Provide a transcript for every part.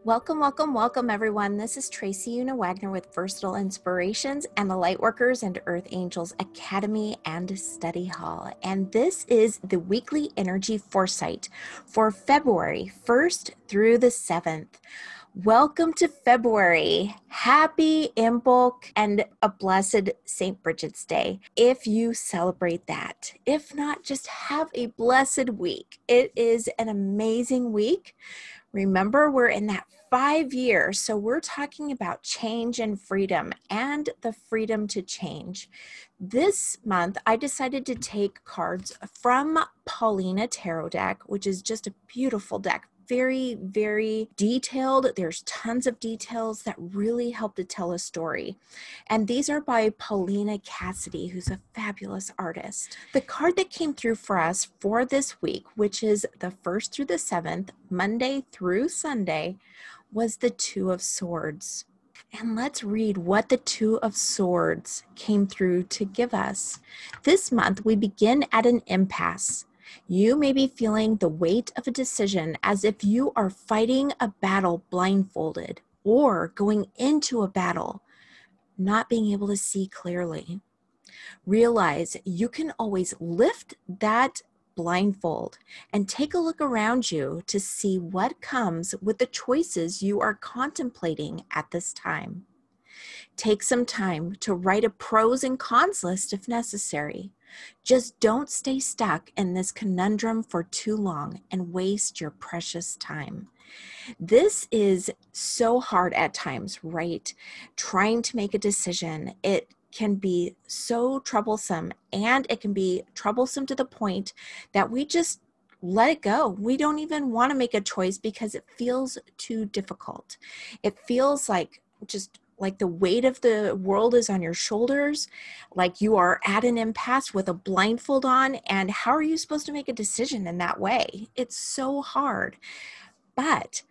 Welcome, welcome, welcome, everyone. This is Tracy Una Wagner with Versatile Inspirations and the Lightworkers and Earth Angels Academy and Study Hall. And this is the weekly energy foresight for February 1st through the 7th. Welcome to February. Happy Imbolc and a blessed St. Brigid's Day, if you celebrate that. If not, just have a blessed week. It is an amazing week. Remember, we're in that 5 years, so we're talking about change and freedom and the freedom to change. This month, I decided to take cards from Paulina Tarot deck, which is just a beautiful deck. Very, very detailed. There's tons of details that really help to tell a story. And these are by Paulina Cassidy, who's a fabulous artist. The card that came through for us for this week, which is the 1st through the 7th, Monday through Sunday, was the Two of Swords. And let's read what the Two of Swords came through to give us. This month, we begin at an impasse. You may be feeling the weight of a decision as if you are fighting a battle blindfolded or going into a battle not being able to see clearly. Realize you can always lift that blindfold and take a look around you to see what comes with the choices you are contemplating at this time. Take some time to write a pros and cons list if necessary. Just don't stay stuck in this conundrum for too long and waste your precious time. This is so hard at times, right? Trying to make a decision. It can be so troublesome, and it can be troublesome to the point that we just let it go. We don't even want to make a choice because it feels too difficult. It feels like the weight of the world is on your shoulders, like you are at an impasse with a blindfold on, and how are you supposed to make a decision in that way? It's so hard. But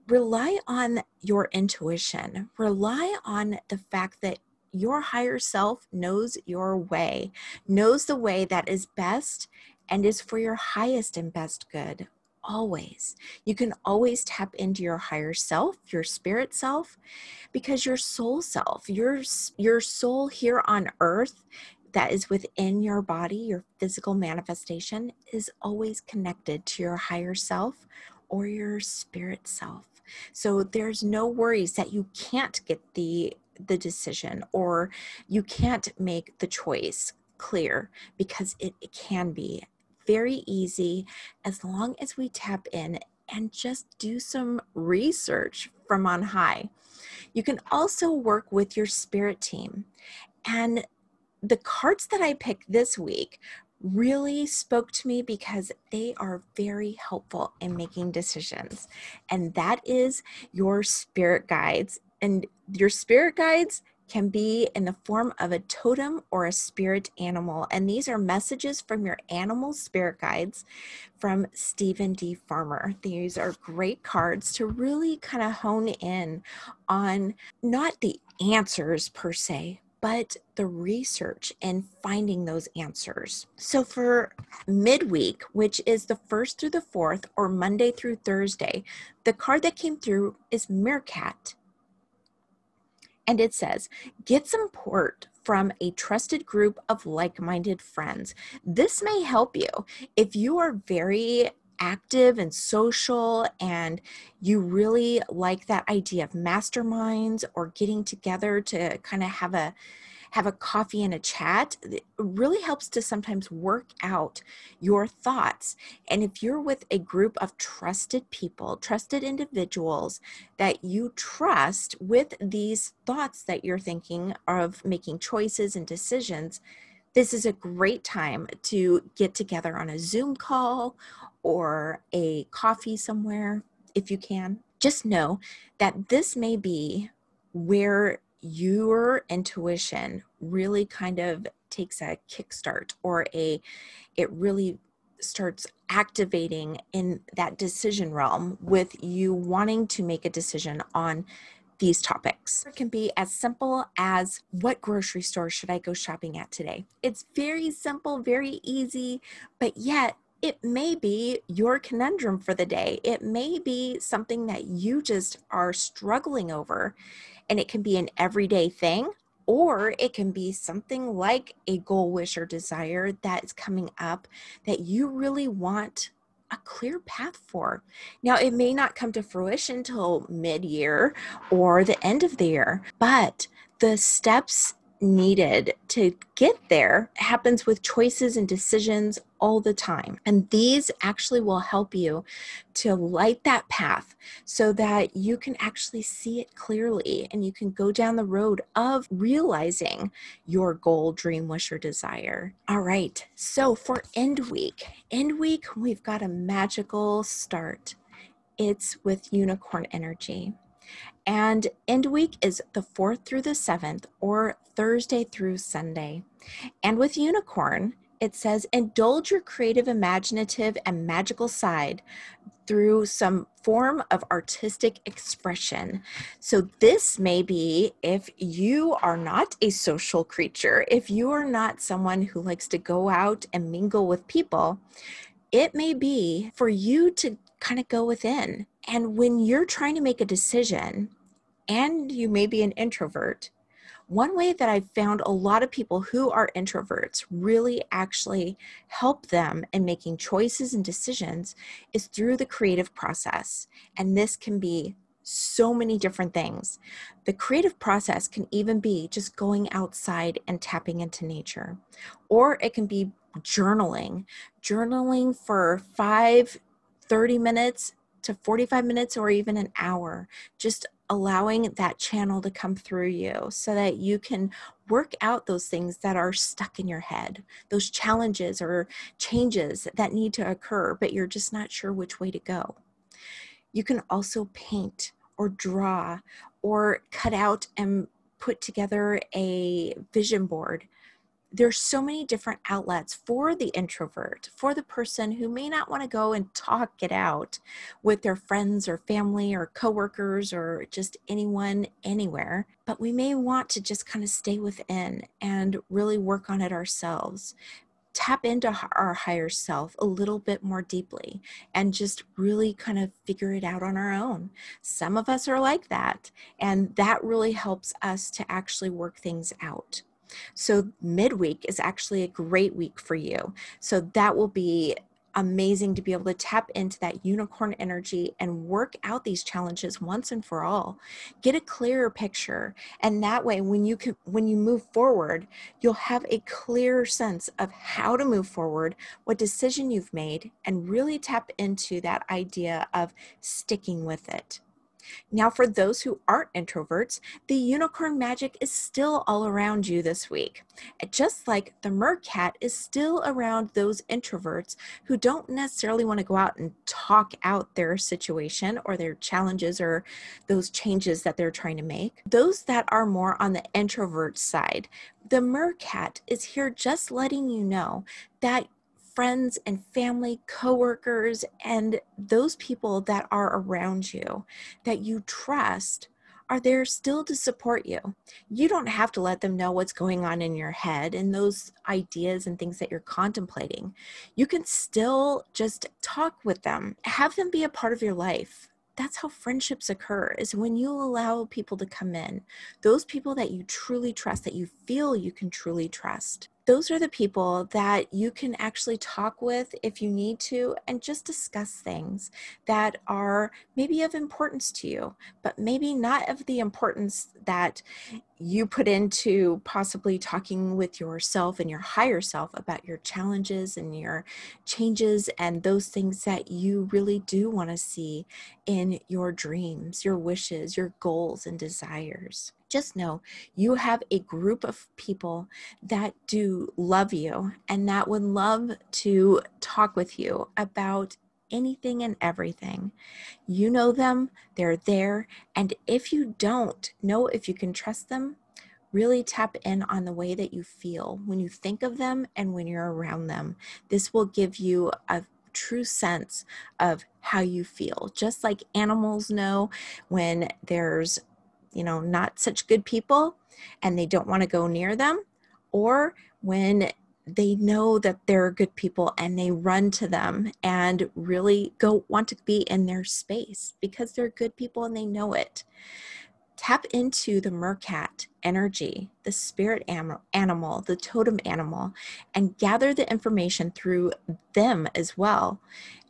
rely on your intuition. Rely on the fact that your higher self knows your way, knows the way that is best and is for your highest and best good. Always. You can always tap into your higher self, your spirit self, because your soul self, your soul here on earth that is within your body, your physical manifestation, is always connected to your higher self or your spirit self. So there's no worries that you can't get the decision or you can't make the choice clear, because it can be very easy as long as we tap in and just do some research from on high. You can also work with your spirit team. And the cards that I picked this week really spoke to me because they are very helpful in making decisions. And that is your spirit guides. And your spirit guides can be in the form of a totem or a spirit animal. And these are messages from your animal spirit guides from Stephen D. Farmer. These are great cards to really kind of hone in on not the answers per se, but the research and finding those answers. So for midweek, which is the 1st through the 4th or Monday through Thursday, the card that came through is Meerkat. And it says, get support from a trusted group of like-minded friends. This may help you if you are very active and social and you really like that idea of masterminds or getting together to kind of have a coffee and a chat. It really helps to sometimes work out your thoughts. And if you're with a group of trusted people, trusted individuals that you trust with these thoughts that you're thinking of making choices and decisions, this is a great time to get together on a Zoom call or a coffee somewhere if you can. Just know that this may be where your intuition really kind of takes a kickstart, or it really starts activating in that decision realm with you wanting to make a decision on these topics. It can be as simple as, what grocery store should I go shopping at today? It's very simple, very easy, but yet It may be your conundrum for the day. It may be something that you just are struggling over, and it can be an everyday thing, or it can be something like a goal, wish, or desire that is coming up that you really want a clear path for. Now, it may not come to fruition till mid-year or the end of the year, but the steps needed to get there happens with choices and decisions all the time. And these actually will help you to light that path so that you can actually see it clearly and you can go down the road of realizing your goal, dream, wish, or desire. All right, so for end week, we've got a magical start. It's with unicorn energy. And end week is the 4th through the 7th, or Thursday through Sunday. And with unicorn, it says, indulge your creative, imaginative, and magical side through some form of artistic expression. So this may be if you are not a social creature, if you are not someone who likes to go out and mingle with people, it may be for you to kind of go within. And when you're trying to make a decision, and you may be an introvert, one way that I've found a lot of people who are introverts really actually help them in making choices and decisions is through the creative process. And this can be so many different things. The creative process can even be just going outside and tapping into nature, or it can be journaling for 30 minutes to 45 minutes or even an hour, just allowing that channel to come through you so that you can work out those things that are stuck in your head, those challenges or changes that need to occur, but you're just not sure which way to go. You can also paint or draw or cut out and put together a vision board. There's so many different outlets for the introvert, for the person who may not want to go and talk it out with their friends or family or coworkers or just anyone anywhere, but we may want to just kind of stay within and really work on it ourselves. Tap into our higher self a little bit more deeply and just really kind of figure it out on our own. Some of us are like that, and that really helps us to actually work things out. So midweek is actually a great week for you. So that will be amazing to be able to tap into that unicorn energy and work out these challenges once and for all. Get a clearer picture, and that way when you move forward, you'll have a clearer sense of how to move forward, what decision you've made, and really tap into that idea of sticking with it. Now, for those who aren't introverts, the unicorn magic is still all around you this week. Just like the Meerkat is still around those introverts who don't necessarily want to go out and talk out their situation or their challenges or those changes that they're trying to make. Those that are more on the introvert side, the Meerkat is here just letting you know that friends and family, coworkers, and those people that are around you that you trust are there still to support you. You don't have to let them know what's going on in your head and those ideas and things that you're contemplating. You can still just talk with them, have them be a part of your life. That's how friendships occur, is when you allow people to come in, those people that you truly trust, that you feel you can truly trust. Those are the people that you can actually talk with if you need to and just discuss things that are maybe of importance to you, but maybe not of the importance that you put into possibly talking with yourself and your higher self about your challenges and your changes and those things that you really do want to see in your dreams, your wishes, your goals and desires. Just know you have a group of people that do love you and that would love to talk with you about anything and everything. You know them, they're there, and if you don't know if you can trust them, really tap in on the way that you feel when you think of them and when you're around them. This will give you a true sense of how you feel. Just like animals know when there's, not such good people and they don't want to go near them, or when they know that they're good people and they run to them and really want to be in their space because they're good people and they know it. Tap into the Meerkat energy, the spirit animal, the totem animal, and gather the information through them as well.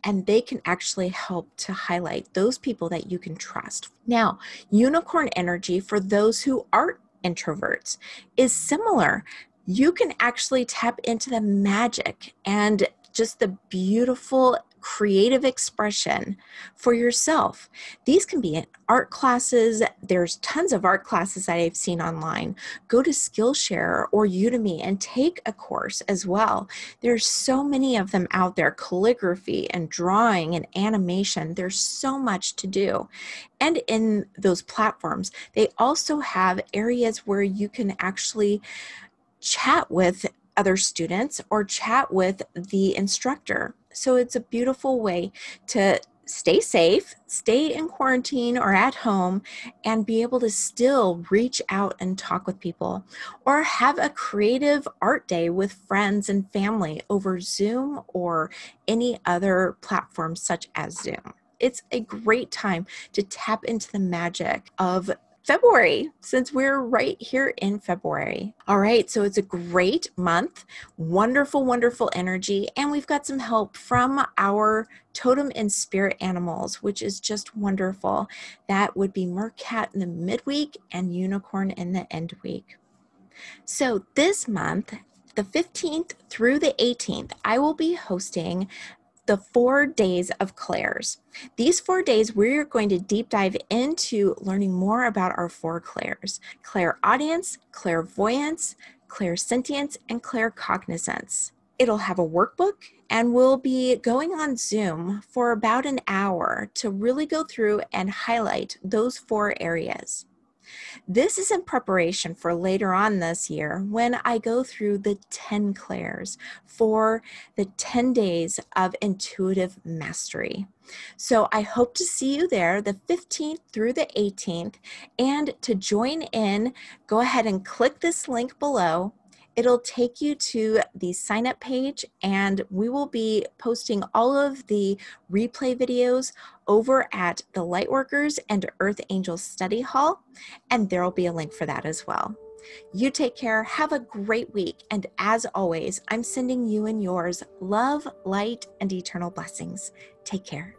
And they can actually help to highlight those people that you can trust. Now, unicorn energy, for those who aren't introverts, is similar. You can actually tap into the magic and just the beautiful creative expression for yourself. These can be in art classes. There's tons of art classes that I've seen online. Go to Skillshare or Udemy and take a course as well. There's so many of them out there, calligraphy and drawing and animation. There's so much to do. And in those platforms, they also have areas where you can actually chat with other students or chat with the instructor. So it's a beautiful way to stay safe, stay in quarantine or at home, and be able to still reach out and talk with people, or have a creative art day with friends and family over Zoom or any other platform such as Zoom. It's a great time to tap into the magic of February, since we're right here in February. All right, so it's a great month, wonderful, wonderful energy, and we've got some help from our totem and spirit animals, which is just wonderful. That would be Meerkat in the midweek and unicorn in the end week. So this month, the 15th through the 18th, I will be hosting the 4 days of clairs. These 4 days, we're going to deep dive into learning more about our 4 clairs: clairaudience, clairvoyance, clairsentience, and claircognizance. It'll have a workbook, and we'll be going on Zoom for about an hour to really go through and highlight those 4 areas. This is in preparation for later on this year when I go through the 10 clairs for the 10 days of intuitive mastery. So I hope to see you there the 15th through the 18th. And to join in, go ahead and click this link below. It'll take you to the sign up page, and we will be posting all of the replay videos over at the Lightworkers and Earth Angels Study Hall, and there will be a link for that as well. You take care, have a great week, and as always, I'm sending you and yours love, light, and eternal blessings. Take care.